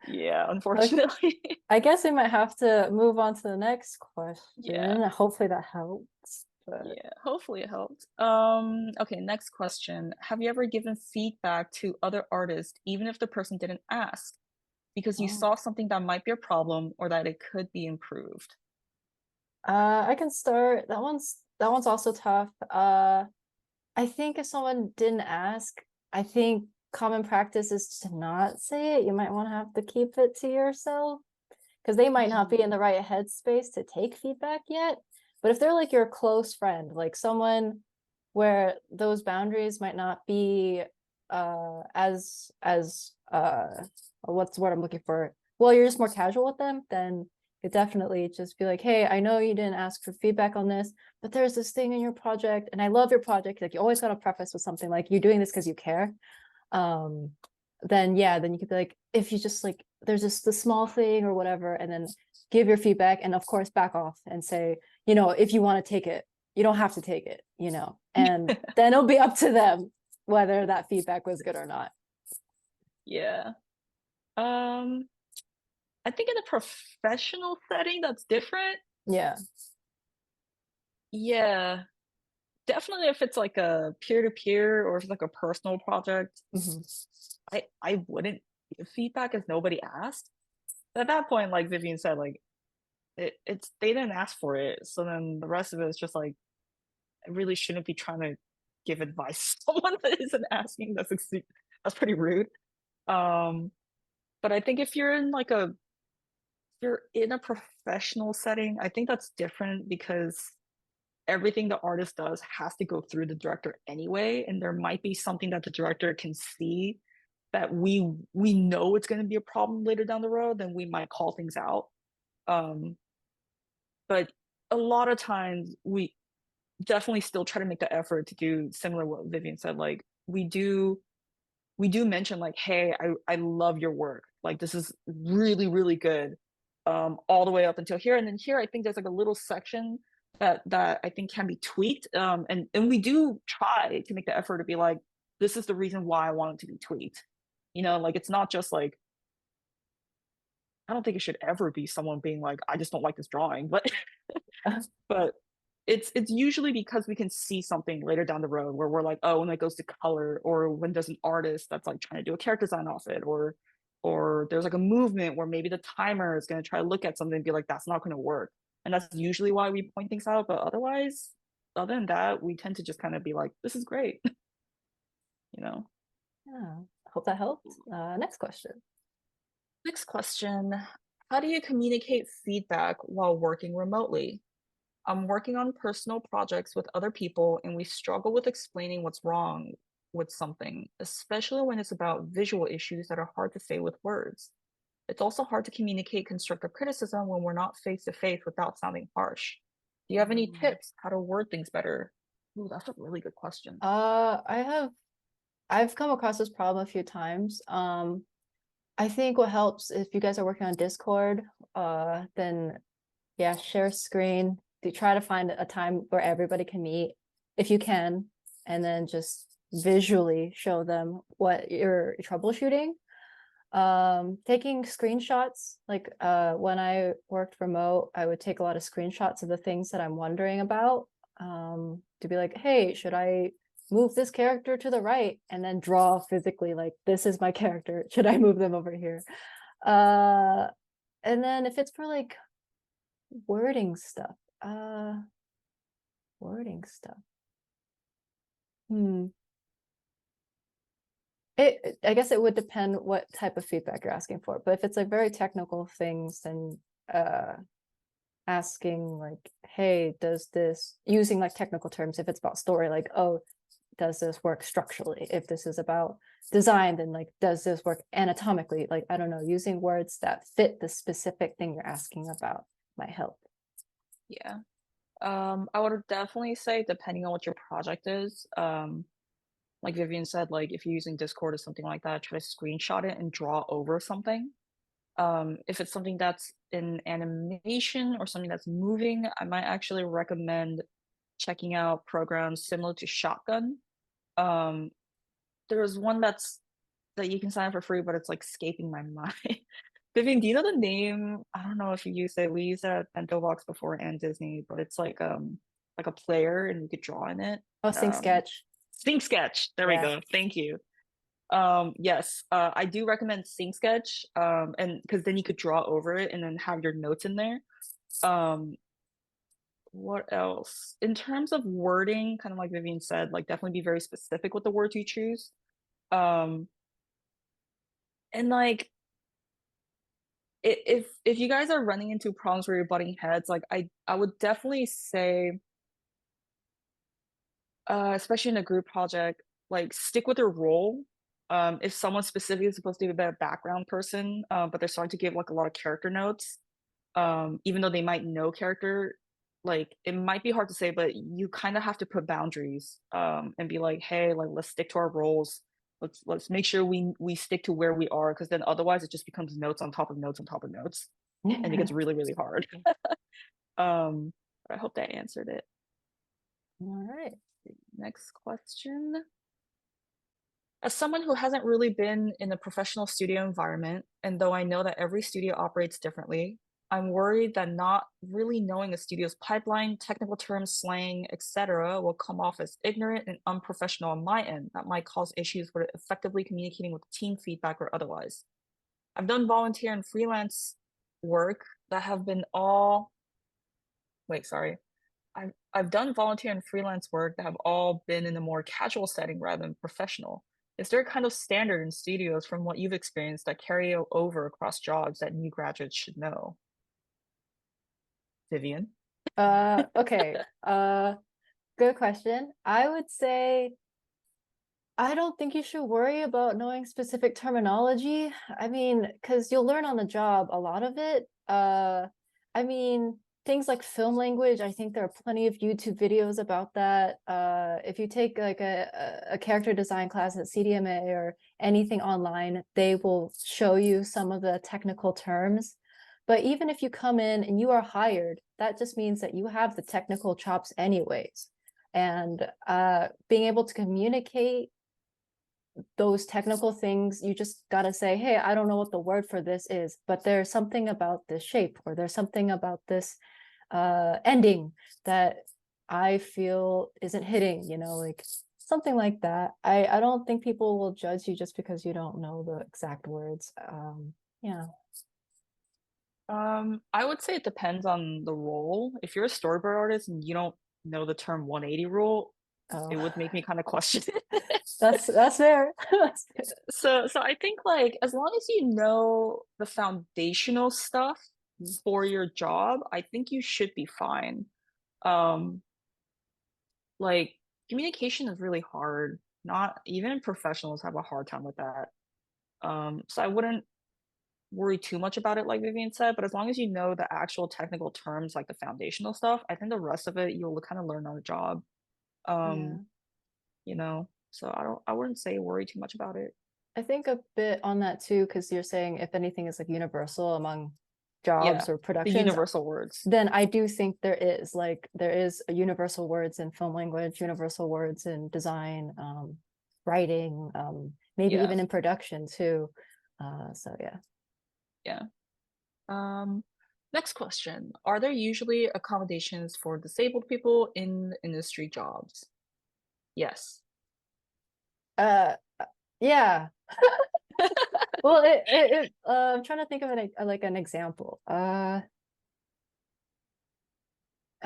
Yeah, Okay. unfortunately. I guess we might have to move on to the next Yeah. question. Hopefully that helps. But Yeah, hopefully it helped. Okay, next question. Have you ever given feedback to other artists, even if the person didn't ask, because you oh. saw something that might be a problem or that it could be improved? I can start. That one's also tough. I think if someone didn't ask, I think common practice is to not say it. You might want to have to keep it to yourself because they might not be in the right headspace to take feedback yet. But if they're like your close friend, like someone where those boundaries might not be as what's the word I'm looking for? Well, you're just more casual with them, then you definitely just be like, hey, I know you didn't ask for feedback on this, but there's this thing in your project, and I love your project. Like you always got to preface with something like you're doing this because you care. Um, then yeah, then you could be like, if you just like there's just the small thing or whatever, and then give your feedback, and of course back off and say, if you want to take it, you don't have to take it, and then it'll be up to them whether that feedback was good or not. Yeah. Um, I think in a professional setting that's different. Yeah. Yeah, definitely if it's like a peer-to-peer or if it's like a personal project, Mhm. I wouldn't give feedback if nobody asked. At that point, like Vivian said, like it's they didn't ask for it. So then the rest of it is just like I really shouldn't be trying to give advice to someone that isn't asking. That's pretty rude. Um, but I think if you're in a professional setting, I think that's different because everything the artist does has to go through the director anyway, and there might be something that the director can see that we know it's going to be a problem later down the road, then we might call things out. Um, but a lot of times we definitely still try to make the effort to do similar what Vivian said. Like we do mention like, hey, I love your work. Like this is really, really good. All the way up until here. And then here I think there's like a little section that I think can be tweaked. And we do try to make the effort to be like, this is the reason why I want it to be tweaked. Like it's not just like I don't think it should ever be someone being like, I just don't like this drawing, but but it's usually because we can see something later down the road where we're like, oh, when it goes to color, or when there's an artist that's like trying to do a character design off it, or there's like a movement where maybe the timer is going to try to look at something and be like, that's not going to work. And that's usually why we point things out. But otherwise, other than that, we tend to just kind of be like, this is great, you know. Yeah. Hope that helped. Next question. Next question. How do you communicate feedback while working remotely? I'm working on personal projects with other people, and we struggle with explaining what's wrong with something, especially when it's about visual issues that are hard to say with words. It's also hard to communicate constructive criticism when we're not face to face without sounding harsh. Do you have any Mm. tips how to word things better? Ooh, that's a really good question. I've come across this problem a few times. I think what helps if you guys are working on Discord, then yeah, share screen. Try to find a time where everybody can meet if you can, and then just visually show them what you're troubleshooting. Taking screenshots, like when I worked remote, I would take a lot of screenshots of the things that I'm wondering about, to be like, hey, should I move this character to the right, and then draw physically like this is my character, should I move them over here? uh and then if it's for like wording stuff, uh wording stuff, hmm I guess it would depend what type of feedback you're asking for, but if it's like very technical things, then uh asking like, hey, does this, using like technical terms, if it's about story, like, oh, does this work structurally? If this is about design, then like, does this work anatomically? Like, I don't know, using words that fit the specific thing you're asking about might help. Yeah. I would definitely say depending on what your project is, like Vivian said, like if you're using Discord or something like that, try to screenshot it and draw over something. If it's something that's in animation or something that's moving, I might actually recommend checking out programs similar to Shotgun. Um, there's one that you can sign up for free, but it's like escaping my mind. Vivian, do you know the name? I don't know if you use it. We used it at Bento Box before and Disney, but it's like a player and you could draw in it. Oh, Sync Sketch. Sync Sketch. There we Yeah. go. Thank you. Yes, I do recommend Sync Sketch. And because then you could draw over it and then have your notes in there. Um, what else? In terms of wording, kind of like Vivian said, like definitely be very specific with the words you choose. Um, and like if you guys are running into problems where you're butting heads, like I would definitely say, especially in a group project, like stick with your role. If someone specifically is supposed to be a better background person, but they're starting to give like a lot of character notes, even though they might know character, like it might be hard to say, but you kind of have to put boundaries, and be like, hey, like let's stick to our roles. Let's make sure we stick to where we are, because then otherwise it just becomes notes on top of notes on top of notes, and it gets really, really hard. Um, but I hope that answered it. All right. Next question. As someone who hasn't really been in a professional studio environment, and though I know that every studio operates differently, I'm worried that not really knowing a studio's pipeline, technical terms, slang, etc., will come off as ignorant and unprofessional on my end that might cause issues with effectively communicating with team feedback or otherwise. I've done volunteer and freelance work that have been all wait, sorry. I've done volunteer and freelance work that have all been in a more casual setting rather than professional. Is there a kind of standard in studios from what you've experienced that carry over across jobs that new graduates should know? Vivian? Okay. Good question. I would say I don't think you should worry about knowing specific terminology. I mean, because you'll learn on the job a lot of it. I mean, things like film language, I think there are plenty of YouTube videos about that. If you take like a character design class at CDMA or anything online, they will show you some of the technical terms. But even if you come in and you are hired, that just means that you have the technical chops anyways. And being able to communicate those technical things, you just got to say, hey, I don't know what the word for this is, but there's something about this shape, or there's something about this ending that I feel isn't hitting, like something like that. I don't think people will judge you just because you don't know the exact words. Yeah. I would say it depends on the role. If you're a storyboard artist and you don't know the term 180 rule, it would make me kind of question it. That's fair. So I think like as long as you know the foundational stuff for your job, I think you should be fine. Um, like communication is really hard. Not even professionals have a hard time with that. So I wouldn't worry too much about it, like Vivian said, but as long as you know the actual technical terms, like the foundational stuff, I think the rest of it you'll kind of learn on the job. Yeah. Um, so I wouldn't say worry too much about it. I think a bit on that too, because you're saying if anything is like universal among Yeah, jobs or the productions, universal words. then I do think there is a universal words in film language, universal words in design, writing, maybe Yeah, even in production too. So yeah. yeah. Um, Next question. Are there usually accommodations for disabled people in industry jobs? Yes. Uh, yeah. Well, I'm trying to think of like an example. I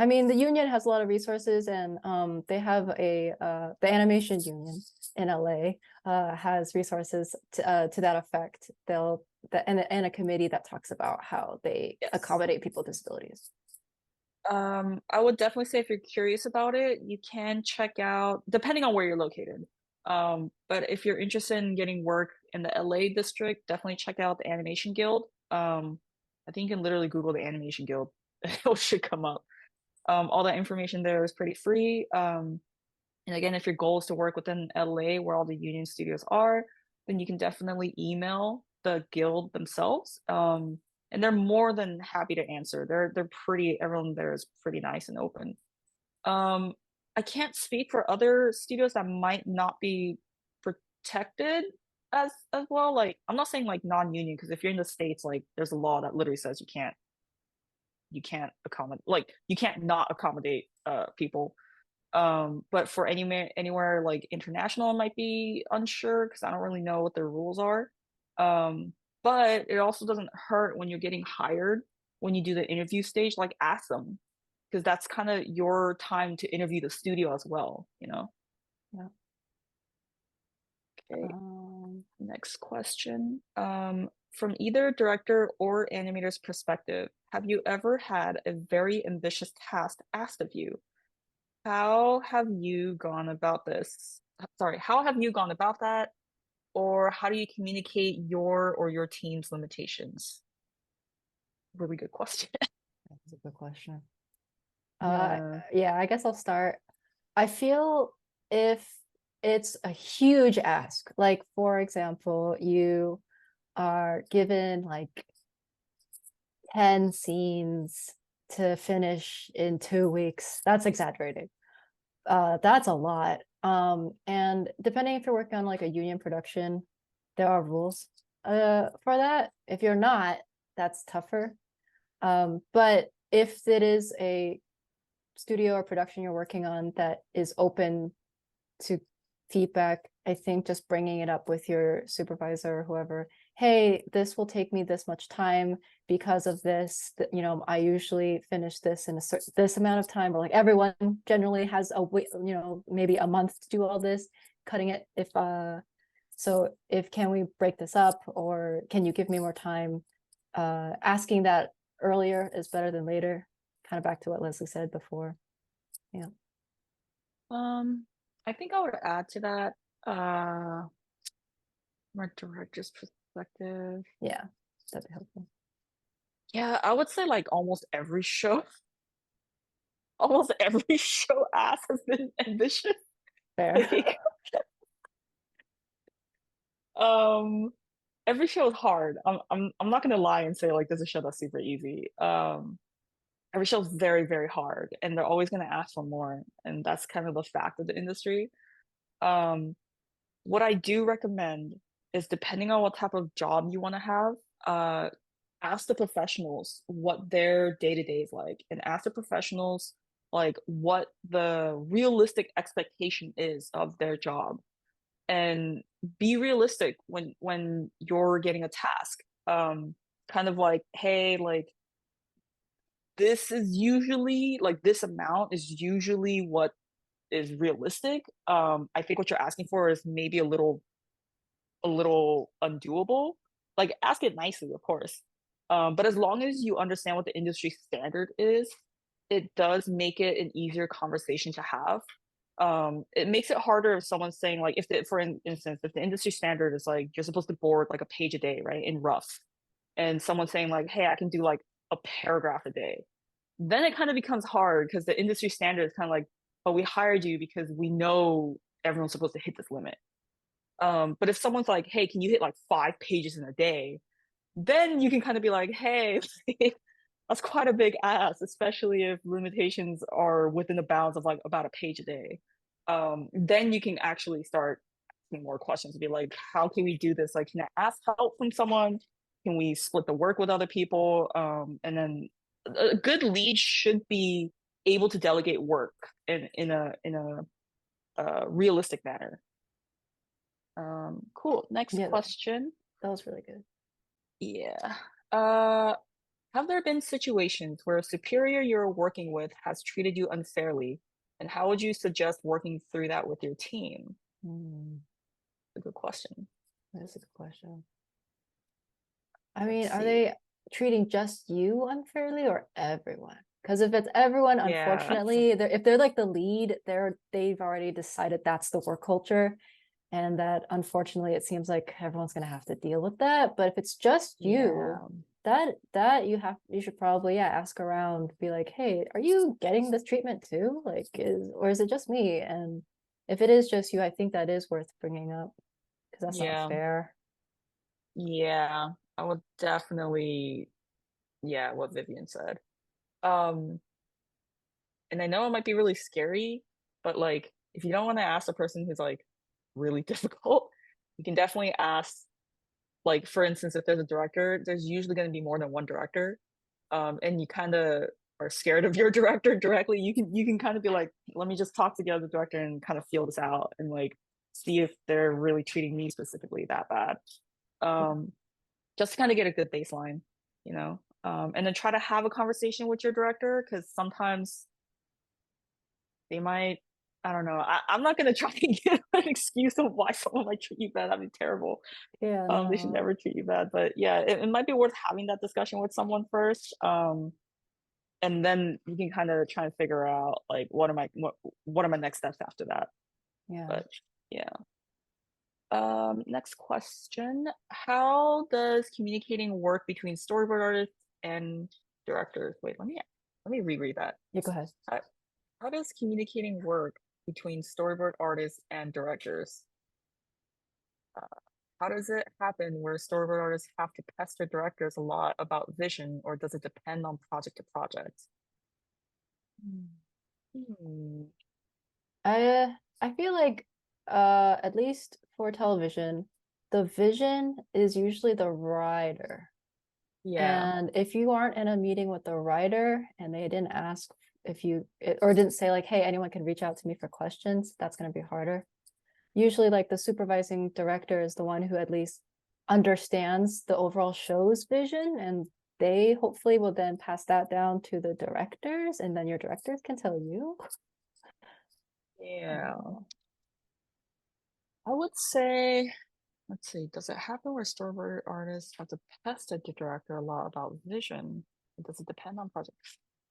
mean, the union has a lot of resources, and they have the animation union in LA has resources to that effect. And a committee that talks about how they Yes. accommodate people with disabilities. I would definitely say if you're curious about it, you can check out, depending on where you're located. But if you're interested in getting work in the LA district, definitely check out the Animation Guild. I think you can literally Google the Animation Guild. It should come up. All that information there is pretty free. And again, if your goal is to work within LA where all the union studios are, then you can definitely email the guild themselves. And they're more than happy to answer. Everyone there is pretty nice and open. Um, I can't speak for other studios that might not be protected as well. Like, I'm not saying like non-union, because if you're in the States, like there's a law that literally says you can't accommodate, like you can't not accommodate people. But for anywhere like international, I might be unsure because I don't really know what their rules are. Um, but it also doesn't hurt when you're getting hired, when you do the interview stage, like ask them, because that's kind of your time to interview the studio as well, you know? Yeah. Okay, Um, next question. From either director or animator's perspective, have you ever had a very ambitious task asked of you? How have you gone about this? Sorry, how have you gone about that? Or how do you communicate your or your team's limitations? Really good question. that's a good question. Uh, Yeah. yeah, I guess I'll start. I feel if it's a huge ask, like for example, you are given like 10 scenes to finish in 2 weeks, that's exaggerating. That's a lot. And depending if you're working on like a union production, there are rules for that. If you're not, that's tougher. But if it is a studio or production you're working on that is open to feedback, I think just bringing it up with your supervisor or whoever, hey, this will take me this much time because of this, you know, I usually finish this in this amount of time, or like everyone generally has a you know, maybe a month to do all this, cutting it if so if can we break this up, or can you give me more time? Asking that earlier is better than later, kind of back to what Leslie said before. Yeah. Um, I think I would add to that, from a director's perspective. Yeah, that'd be helpful. Yeah, I would say like almost every show, almost every show ass has been ambitious. Fair. Like, um, every show is hard. I'm not gonna lie and say like there's a show that's super easy. Every show is very, very hard, and they're always gonna ask for more, and that's kind of the fact of the industry. Um, what I do recommend is, depending on what type of job you want to have, uh, ask the professionals what their day-to-day is like, and ask the professionals like what the realistic expectation is of their job, and be realistic when you're getting a task. Kind of like, hey, like this is usually like this amount is usually what is realistic. I think what you're asking for is maybe a little undoable. Like ask it nicely, of course. But as long as you understand what the industry standard is, it does make it an easier conversation to have. It makes it harder if someone's saying like, for instance, if the industry standard is like you're supposed to board like a page a day, right, in rough, and someone's saying like, hey, I can do like a paragraph a day, then it kind of becomes hard because the industry standard is kind of like, oh, we hired you because we know everyone's supposed to hit this limit. But if someone's like, hey, can you hit like 5 pages in a day? Then you can kind of be like, hey, that's quite a big ask, especially if limitations are within the bounds of like about a page a day. Then you can actually start asking more questions and be like, how can we do this? Like, can I ask help from someone? Can we split the work with other people? And then a good lead should be able to delegate work in a realistic manner. Cool. Next Yeah, question. that was really good. Yeah. Uh, have there been situations where a superior you're working with has treated you unfairly, and how would you suggest working through that with your team? Hmm, A good question. that's a good question. I Let's mean, are see. they treating just you unfairly or everyone? Because if it's everyone, Yeah. unfortunately, if they're like the lead, they've already decided that's the work culture, and that unfortunately it seems like everyone's gonna have to deal with that. But if it's just you, Yeah. that you should probably, yeah, ask around, be like, hey, are you getting this treatment too? Like, or is it just me? And if it is just you, I think that is worth bringing up because that's not Yeah. fair. Yeah. I would definitely, yeah, what Vivian said. Um, And I know it might be really scary, but like if you don't want to ask a person who's like really difficult, you can definitely ask, like for instance, if there's a director, there's usually going to be more than one director. And you kind of are scared of your director directly. You can kind of be like, let me just talk to the other director and kind of feel this out and like see if they're really treating me specifically that bad. Um, just to kind of get a good baseline, you know. And then try to have a conversation with your director because sometimes they might, I don't know. I'm not gonna try to give an excuse of why someone might treat you bad. That'd be terrible. Yeah, They should no. never treat you bad. But yeah, it might be worth having that discussion with someone first. And then you can kind of try and figure out like what are my next steps after that. Yeah. But yeah. Next question. How does communicating work between storyboard artists and directors? Wait, let me reread that. Yeah, go ahead. How does communicating work between storyboard artists and directors? Uh, how does it happen where storyboard artists have to pester directors a lot about vision, or does it depend on project to project? Hmm. I feel like at least for television, the vision is usually the writer. Yeah. And if you aren't in a meeting with the writer and they didn't ask if you or didn't say like, hey, anyone can reach out to me for questions, that's going to be harder. Usually like the supervising director is the one who at least understands the overall show's vision, and they hopefully will then pass that down to the directors, and then your directors can tell you. Yeah. I would say, let's see, does it happen where storyboard artists have to pester the director a lot about vision? Or does it depend on project?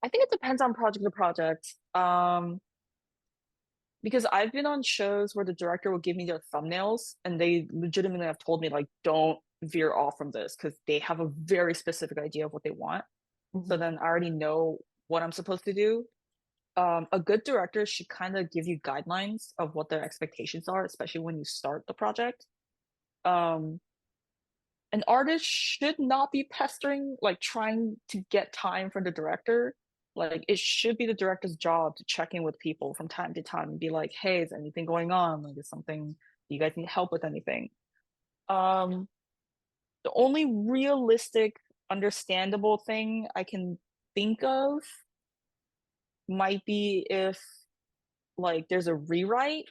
I think it depends on project to project. Because I've been on shows where the director will give me their thumbnails and they legitimately have told me like, don't veer off from this because they have a very specific idea of what they want. So then I already know what I'm supposed to do. A good director should kind of give you guidelines of what their expectations are, especially when you start the project. Um, an artist should not be pestering, like trying to get time from the director. Like it should be the director's job to check in with people from time to time and be like, hey, is anything going on? Like, is something, do you guys need help with anything? Um, the only realistic, understandable thing I can think of might be if like there's a rewrite.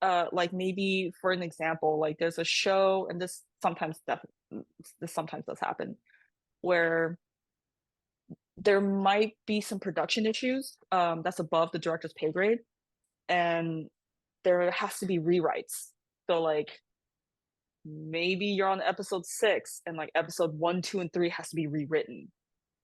Like maybe for an example, like there's a show, and this sometimes does happen, where there might be some production issues that's above the director's pay grade, and there has to be rewrites. So like maybe you're on episode 6 and like episode 1, 2, and 3 has to be rewritten.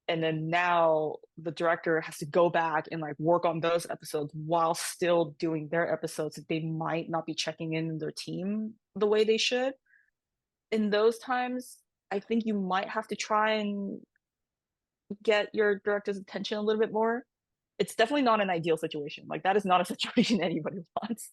And then now the director has to go back and like work on those episodes while still doing their episodes that they might not be checking in their team the way they should. In those times, I think you might have to try and get your director's attention a little bit more. It's definitely not an ideal situation. Like that is not a situation anybody wants.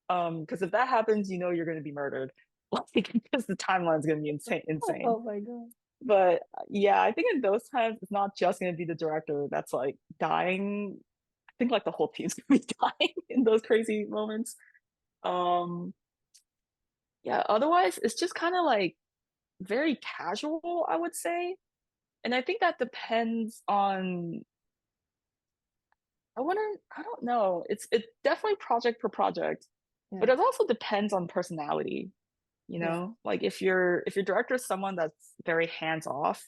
Because if that happens, you know you're going to be murdered. Like because the timeline is going to be insane. Oh my god. But yeah, I think in those times it's not just going to be the director that's like dying. I think like the whole team's going to be dying in those crazy moments. Um, yeah, otherwise it's just kind of like very casual, I would say. And I think that depends on, I don't know. It's definitely project per project, but Yeah. it also depends on personality, you Yeah. know? Like if your director is someone that's very hands off,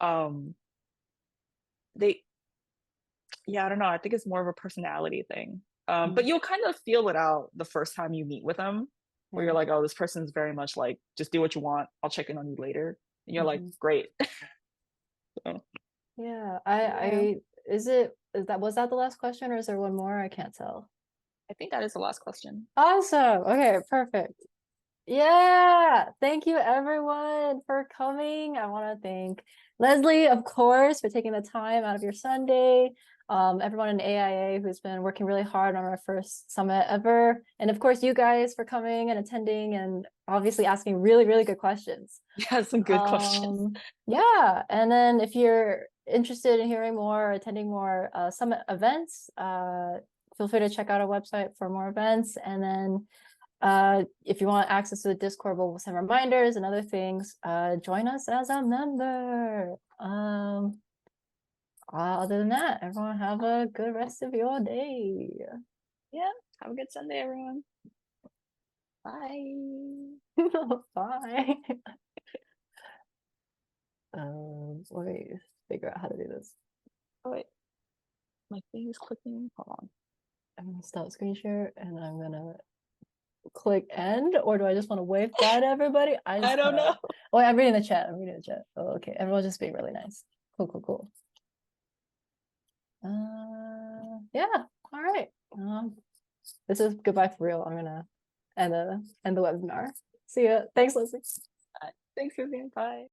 um they yeah, I don't know. I think it's more of a personality thing. But Mm. you'll kind of feel it out the first time you meet with them, where Yeah. you're like, oh, this person's very much like, just do what you want. I'll check in on you later. And you're like, Mhm. great. So, Yeah. yeah, Is that was that the last question, or is there one more? I can't tell. I think that is the last question. Awesome. Okay, perfect. Yeah, thank you everyone for coming. I want to thank Leslie, of course, for taking the time out of your Sunday. Everyone in AIA who's been working really hard on our first summit ever. And of course, you guys for coming and attending and obviously asking really, really good questions. Yeah, some good questions. Yeah, and then if you're interested in hearing more or attending more summit events, feel free to check out our website for more events. And then if you want access to the Discord, we'll send reminders and other things. Join us as a member. Other than that, everyone have a good rest of your day. Yeah, have a good Sunday, everyone. Bye. Bye. Let me figure out how to do this. Oh wait, my thing is clicking. Hold on. I'm gonna stop screen share and I'm gonna click end, or do I just want to wave bye to everybody? I don't know. Oh, wait, I'm reading the chat. Oh, okay. Everyone's just being really nice. Cool. Yeah. All right. This is goodbye for real. I'm gonna end the webinar. See ya. Thanks, Leslie. Thanks, Vivian. Bye.